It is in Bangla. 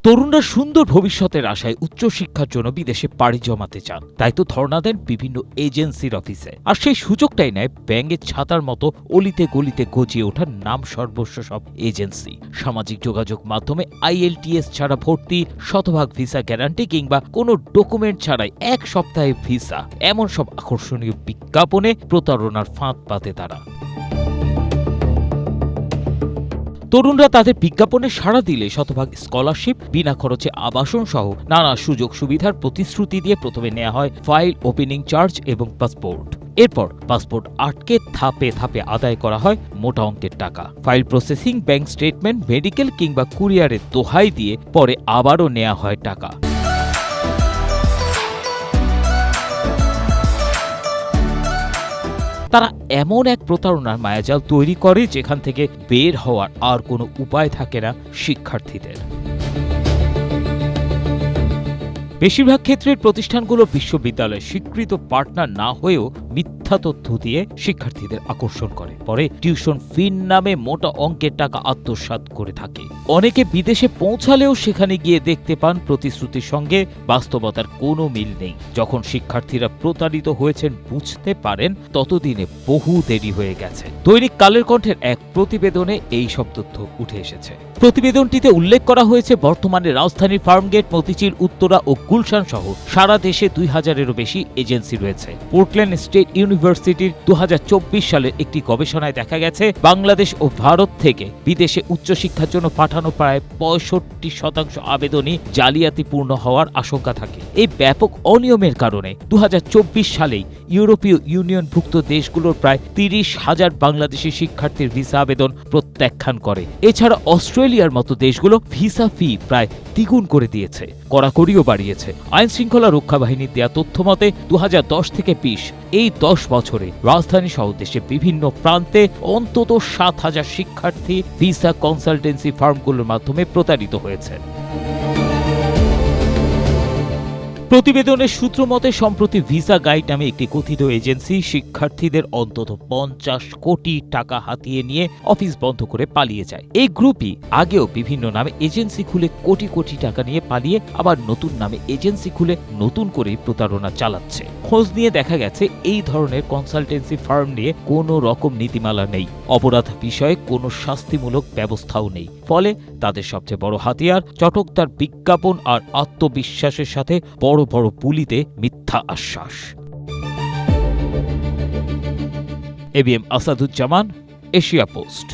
তরুণরা সুন্দর ভবিষ্যতের আশায় উচ্চশিক্ষার জন্য বিদেশে পাড়ি জমাতে চান, তাই তো ধর্ণা দেন বিভিন্ন এজেন্সির অফিসে। আর সেই সুযোগটাই নেয় ব্যাঙের ছাতার মতো অলিতে গলিতে গজিয়ে ওঠার নাম সর্বস্ব সব এজেন্সি। সামাজিক যোগাযোগ মাধ্যমে IELTS ছাড়া ভর্তি, শতভাগ ভিসা গ্যারান্টি কিংবা কোনো ডকুমেন্ট ছাড়াই 1 সপ্তাহে ভিসা, এমন সব আকর্ষণীয় বিজ্ঞাপনে প্রতারণার ফাঁদ পাতে তারা। তরুণরা তাদের বিজ্ঞাপনে সাড়া দিলে শতভাগ স্কলারশিপ, বিনা খরচে আবাসন সহ নানা সুযোগ সুবিধার প্রতিশ্রুতি দিয়ে প্রথমে নেওয়া হয় ফাইল ওপেনিং চার্জ এবং পাসপোর্ট। এরপর পাসপোর্ট আটকে ধাপে ধাপে আদায় করা হয় মোটা অঙ্কের টাকা। File processing, bank statement, medical কিংবা কুরিয়ারের দোহাই দিয়ে পরে আবারও নেওয়া হয় টাকা। তারা এমন এক প্রতারণার মায়াজাল তৈরি করে যেখান থেকে বের হওয়ার আর কোনো উপায় থাকে না শিক্ষার্থীদের। বেশিরভাগ ক্ষেত্রে প্রতিষ্ঠানগুলো বিশ্ববিদ্যালয়ের স্বীকৃত পার্টনার না হয়েও মিথ্যা তথ্য দিয়ে শিক্ষার্থীদের আকর্ষণ করে, পরে টিউশন ফির নামে মোটা অঙ্কের টাকা আত্মসাৎ করে থাকে। অনেকে বিদেশে পৌঁছালেও সেখানে গিয়ে দেখতে পান প্রতিশ্রুতির সঙ্গে বাস্তবতার কোনো মিল নেই। যখন শিক্ষার্থীরা প্রতারিত হয়েছেন বুঝতে পারেন, ততদিনে বহু দেরি হয়ে গেছে। দৈনিক কালের কণ্ঠের এক প্রতিবেদনে এই সব তথ্য উঠে এসেছে। প্রতিবেদনটিতে উল্লেখ করা হয়েছে, বর্তমানে রাজধানীর ফার্মগেট, মতিঝিল, উত্তরা ও গুলশান সহ সারা দেশে 2000-এরও বেশি এজেন্সি রয়েছে। পোর্টল্যান্ড স্টেট ইউনিভার্সিটির 2024 সালের একটি গবেষণায় দেখা গেছে, বাংলাদেশ ও ভারত থেকে বিদেশে উচ্চশিক্ষার জন্য পাঠানো প্রায় 65% আবেদনই জালিয়াতিপূর্ণ হওয়ার আশঙ্কা থাকে। এই ব্যাপক অনিয়মের কারণে 2024 সালেই ইউরোপীয় ইউনিয়নভুক্ত দেশগুলোর প্রায় 30,000 বাংলাদেশি শিক্ষার্থীর ভিসা আবেদন প্রত্যাখ্যান করে। এছাড়া অস্ট্রেলিয়ার মতো দেশগুলো ভিসা ফি প্রায় দ্বিগুণ করে দিয়েছে, কড়াকড়িও বাড়িয়েছে। আইন শৃঙ্খলা রক্ষা বাহিনীর দেয়া তথ্য মতে 2010 থেকে 20 এই 10 বছরে রাজধানী সহ দেশের বিভিন্ন প্রান্তে অন্তত 7,000 শিক্ষার্থী ভিসা কনসালটেন্সি ফার্মগুলোর মাধ্যমে প্রতারিত হয়েছে। প্রতিবেদনের সূত্র মতে, সম্প্রতি ভিসা গাইড নামে একটি কথিত এজেন্সি শিক্ষার্থীদের অন্তত 50 কোটি টাকা হাতিয়ে নিয়ে অফিস বন্ধ করে পালিয়ে যায়। এই গ্রুপই আগেও বিভিন্ন নামে এজেন্সি খুলে কোটি কোটি টাকা নিয়ে পালিয়ে আবার নতুন নামে এজেন্সি খুলে নতুন করে প্রতারণা চালাচ্ছে। খোঁজ নিয়ে দেখা গেছে, এই ধরনের কনসালটেন্সি ফার্ম নিয়ে কোনো রকম নীতিমালা নেই, অপরাধ বিষয়ে কোনো শাস্তিমূলক ব্যবস্থাও নেই। ফলে তাদের সবচেয়ে বড় হাতিয়ার চটকদার বিজ্ঞাপন আর আত্মবিশ্বাসের সাথে বড় বড় পুলিতে মিথ্যা আশ্বাস। ABM Asaduzzaman, Asia post.